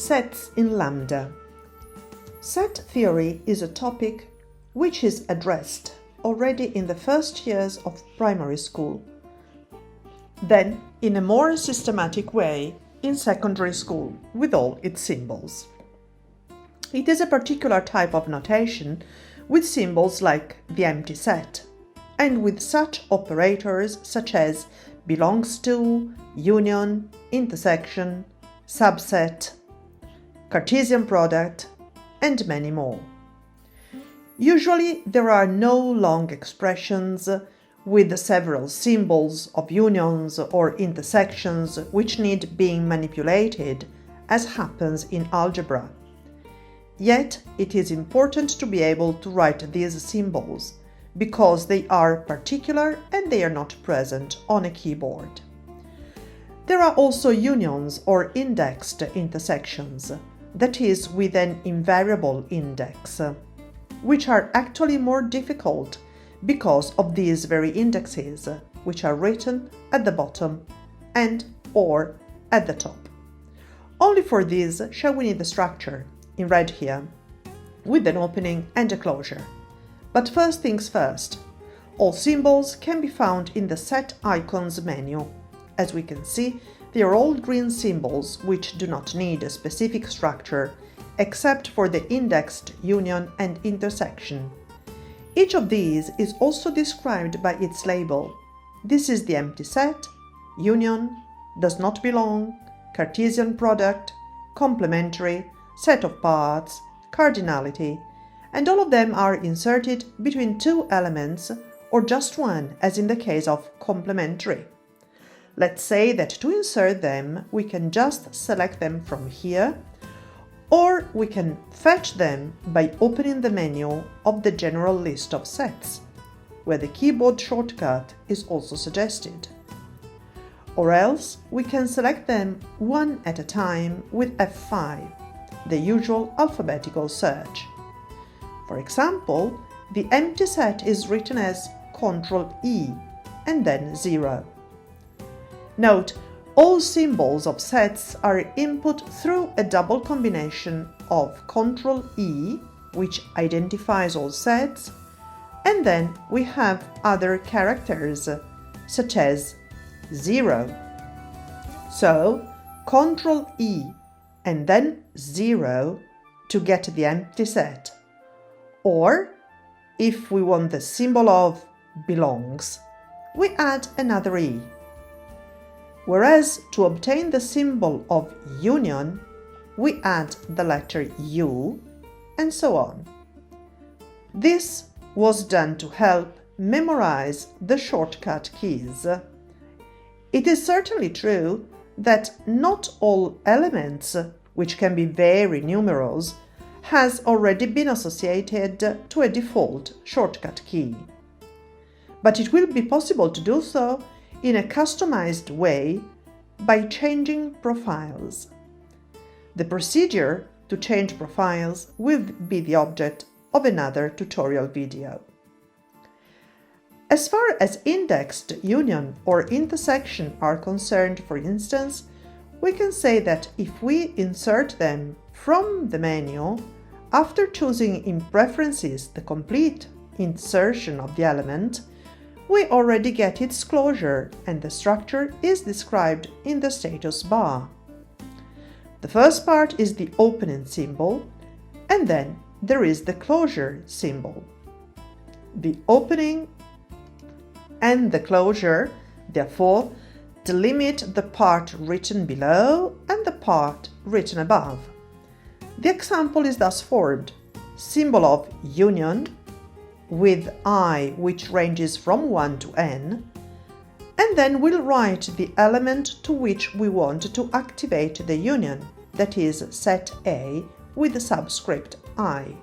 Sets in Lambda. Set theory is a topic which is addressed already in the first years of primary school, then in a more systematic way in secondary school with all its symbols. It is a particular type of notation with symbols like the empty set, and with such operators such as belongs to, union, intersection, subset, Cartesian product, and many more. Usually there are no long expressions with several symbols of unions or intersections which need being manipulated, as happens in algebra. Yet it is important to be able to write these symbols, because they are particular and they are not present on a keyboard. There are also unions or indexed intersections, that is, with an invariable index, which are actually more difficult because of these very indexes, which are written at the bottom and or at the top. Only for these shall we need the structure, in red here, with an opening and a closure. But first things first, all symbols can be found in the Set Icons menu. As we can see, they are all green symbols which do not need a specific structure, except for the indexed union and intersection. Each of these is also described by its label. This is the empty set, union, does not belong, Cartesian product, complementary, set of parts, cardinality, and all of them are inserted between two elements or just one, as in the case of complementary. Let's say that to insert them, we can just select them from here, or we can fetch them by opening the menu of the general list of sets, where the keyboard shortcut is also suggested. Or else we can select them one at a time with F5, the usual alphabetical search. For example, the empty set is written as Ctrl-E and then 0. Note, all symbols of sets are input through a double combination of Ctrl-E, which identifies all sets, and then we have other characters, such as 0. So, Ctrl-E and then 0 to get the empty set. Or, if we want the symbol of belongs, we add another E. Whereas to obtain the symbol of union, we add the letter U, and so on. This was done to help memorize the shortcut keys. It is certainly true that not all elements, which can be very numerous, has already been associated to a default shortcut key. But it will be possible to do so in a customized way by changing profiles. The procedure to change profiles will be the object of another tutorial video. As far as indexed union or intersection are concerned, for instance, we can say that if we insert them from the menu, after choosing in Preferences the complete insertion of the element, we already get its closure and the structure is described in the status bar. The first part is the opening symbol, and then there is the closure symbol. The opening and the closure, therefore, delimit the part written below and the part written above. The example is thus formed: symbol of union with I, which ranges from 1 to n, and then we'll write the element to which we want to activate the union, that is set A with the subscript I.